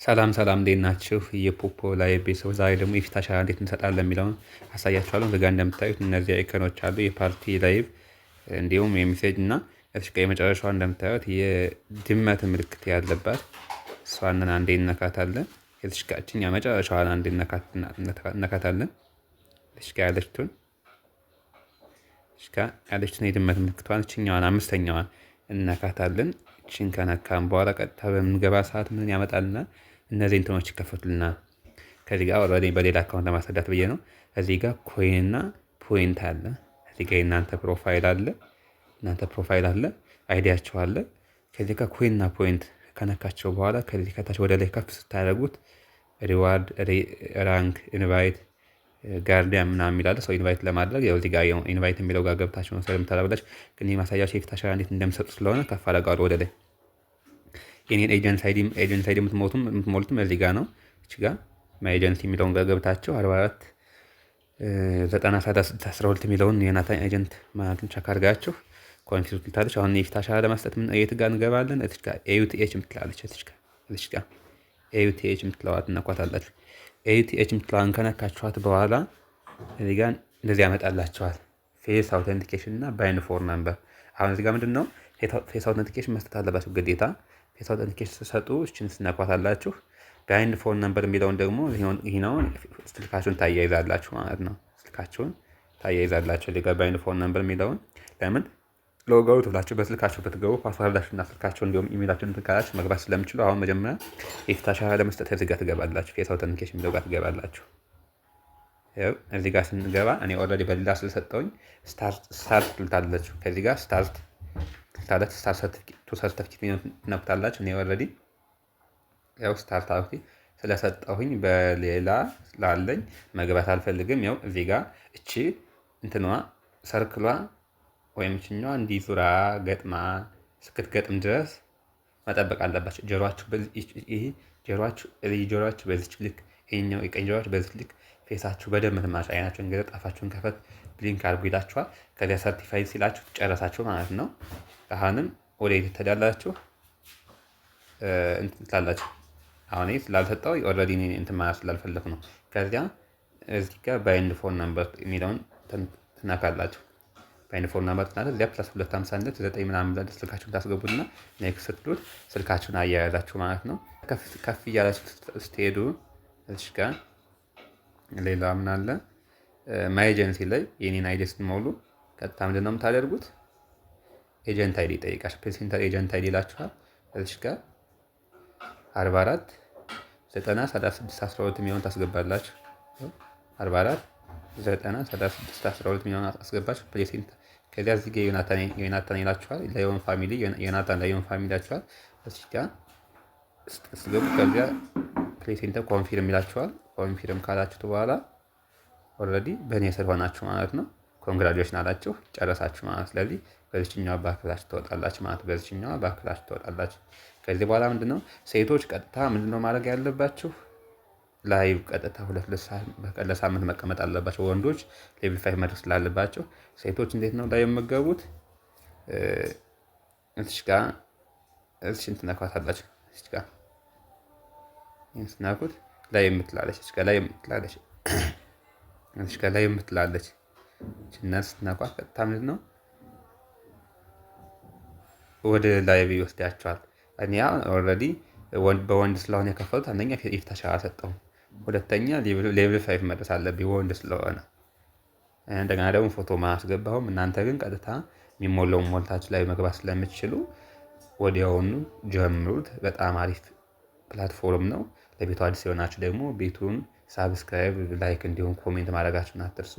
ሰላም ሰላም እንዴት ናችሁ? የፖፖ ላይ ቤተሰቦች ዛሬ ደግሞ የፊት አሻራ እንዴት እንሰጣለን የሚለውን አሳያችኋለሁ። እዚህ ጋር እንደምታዩት እነዚህ አይከኖች አሉ፣ የፓርቲ ላይቭ እንዲሁም የሚሴጅ እና እዚህ ጋር የመጨረሻዋ እንደምታዩት የድመት ምልክት ያለባት እሷንን አንዴ እነካታለን። እዚህ ጋር እችኛ መጨረሻዋን አንዴ እነካታለን። እዚህ ጋር ያለችትን የድመት ምልክቷን እችኛዋን አምስተኛዋን እነካታለን። እችን ከነካም በኋላ ቀጥታ በምንገባ ሰዓት ምን ያመጣልና እነዚህ እንትኖች ይከፈቱልናል። ከዚህ ጋር ኦልሬዲ በሌላ አካውንት ለማስረዳት ብዬ ነው። እዚህ ጋር ኮይንና ፖይንት አለ። እዚህ ጋር የእናንተ ፕሮፋይል አለ፣ አይዲያቸው አለ። ከዚህ ጋር ኮይንና ፖይንት ከነካቸው በኋላ ከዚህ ከታች ወደ ላይ ከፍ ስታደርጉት ሪዋርድ፣ ራንክ፣ ኢንቫይት፣ ጋርዲያን ምናምን የሚላለ ሰው ኢንቫይት ለማድረግ ያው እዚህ ጋር ኢንቫይት የሚለው ጋር ገብታችሁ ነው ስለምታደርጉላችሁ። ግን የማሳያቸው የፊት አሻራ እንዴት እንደምሰጡ ስለሆነ ከፍ አደርጋለሁ ወደ ላይ። የኔን ኤጀንት አይዲ የምትሞሉትም እዚህ ጋር ነው። እች ጋር ማይ ኤጀንሲ የሚለውን ጋር ገብታችሁ 44 97 የሚለውን የናታን ኤጀንት ማለትም ቸክ አድርጋችሁ ኮንፊውዝ ልታለች። አሁን የፊት አሻራ ለመስጠት የት ጋር እንገባለን? እዚህ ጋር ኤዩቲኤች የምትላለች እዚህ ጋር ኤዩቲኤች የምትለዋት እናኳታላችሁ። ኤዩቲኤች የምትለዋን ከነካችኋት በኋላ እዚህ ጋር እንደዚህ ያመጣላችኋል። ፌስ አውተንቲኬሽን እና ባይንድ ፎር ነምበር። አሁን እዚህ ጋር ምንድን ነው ፌስ አውተንቲኬሽን መስጠት አለባችሁ ግዴታ። ፌስ አውተንቲኬሽን ስትሰጡ እችን ስነኳታላችሁ። ባይንድ ፎን ነምበር የሚለውን ደግሞ ይህነውን ስልካችሁን ታያይዛላችሁ ማለት ነው። ስልካችሁን ታያይዛላችሁ እዚህ ጋር ባይንድ ፎን ነምበር የሚለውን ለምን ሎጋውት ብላችሁ በስልካችሁ ብትገቡ ፓስዋርዳችሁና ስልካችሁን እንዲሁም ኢሜይላችሁን ትካላችሁ መግባት ስለምችሉ አሁን መጀመሪያ የፊት አሻራ ለመስጠት እዚህ ጋር ትገባላችሁ። ፌስ አውተንቲኬሽን የሚለው ጋር ትገባላችሁ። ያው እዚህ ጋር ስንገባ እኔ ኦልሬዲ በሌላ ስለሰጠውኝ ስታርት ትልታላችሁ። ከዚህ ጋር ስታርት ሰርተፊኬት ነኩታላችሁ። እኔ ኦልሬዲ ያው ስታርት አውቲ ስለሰጠሁኝ በሌላ ስላለኝ መግባት አልፈልግም። ያው እዚህ ጋር እቺ እንትኗ ሰርክሏ ወይም ችኛዋ እንዲህ ዙራ ገጥማ እስክትገጥም ድረስ መጠበቅ አለባቸው። ጆሮአችሁ በዚች ልክ፣ ይሄኛው የቀኝ ጆሮአችሁ በዚች ልክ፣ ፌሳችሁ በደንብ ትማሽ፣ አይናችሁን ገለጥ፣ አፋችሁን ከፈት፣ ብሊንክ አድርጉ ይላችኋል። ከዚያ ሰርቲፋይድ ሲላችሁ ጨረሳችሁ ማለት ነው። አሁንም ወደ የት ትሄዳላችሁ? እንትን ትላላችሁ። አሁን ስላልሰጠው ኦልሬዲ እንትን ማለት ስላልፈለኩ ነው። ከዚያ እዚህ ጋር ባይንድ ፎን ነምበር የሚለውን ትናካላችሁ። ባይንድ ፎን ነምበር ትናለ እዚያ ፕላስ 252 9 ምናምን ብላችሁ ስልካችሁን ታስገቡና ኔክስት ስትሉት ስልካችሁን አያያዛችሁ ማለት ነው። ከፍ እያላችሁ ስትሄዱ እዚህ ጋር ሌላ ምን አለ? ማይ ኤጀንሲ ላይ የኔን አይዲ ስትሞሉ ቀጥታ ምንድን ነው የምታደርጉት? ኤጀንት አይዲ ይጠይቃል። ፕሬሴንተር ኤጀንት አይዲ ይላችኋል። እዚህ ጋር 44 90 36 12 የሚሆን ታስገባላችሁ። 44 90 36 12 የሚሆን አስገባችሁ ፕሬሴንተር። ከዚያ እዚህ ጋር ዮናታን ይላችኋል። ላዮን ፋሚሊ ዮናታን ላዮን ፋሚሊ ይላችኋል። እዚህ ጋር ስትገቡ ከዚያ ፕሬሴንተር ኮንፊርም ይላችኋል። ኮንፊርም ካላችሁት በኋላ ኦልሬዲ በእኔ ስር ሆናችሁ ማለት ነው። ኮንግራጁሌሽን አላችሁ ጨረሳችሁ ማለት። ስለዚህ በዚህኛው ባክላችሁ ትወጣላችሁ ማለት በዚህኛው ባክላችሁ ትወጣላችሁ። ከዚህ በኋላ ምንድነው ሴቶች ቀጥታ ምንድነው ማድረግ ያለባችሁ? ላይቭ ቀጥታ 2 ሰዓት ለሳምንት መቀመጥ አለባቸው። ወንዶች ሌቭል 5 መድረስ ስላለባቸው ሴቶች እንዴት ነው ላይ የምትገቡት? እዚህ ጋር እዚህ እንትነካታላችሁ። እዚህ ጋር እንትናኩት ላይ የምትላለች እዚህ ጋር ላይ የምትላለች እዚህ ጋር ላይ የምትላለች እነሱ ትነኳት ቀጥታ ምንድን ነው ወደ ላይቭ ይወስዳቸዋል። እኔ ኦልሬዲ በወንድ ስለሆነ የከፈሉት አንደኛ የፊት አሻራ ሰጠው፣ ሁለተኛ ሌቭል 5 መድረስ አለብኝ ወንድ ስለሆነ፣ እንደገና ደግሞ ፎቶ ማስገባሁም። እናንተ ግን ቀጥታ የሚሞላውን ሞልታችሁ ላይ መግባት ስለምትችሉ ወዲያውኑ ጀምሩት። በጣም አሪፍ ፕላትፎርም ነው። ለቤቱ አዲስ የሆናችሁ ደግሞ ቤቱን ሳብስክራይብ፣ ላይክ እንዲሁም ኮሜንት ማድረጋችሁን አትርሱ።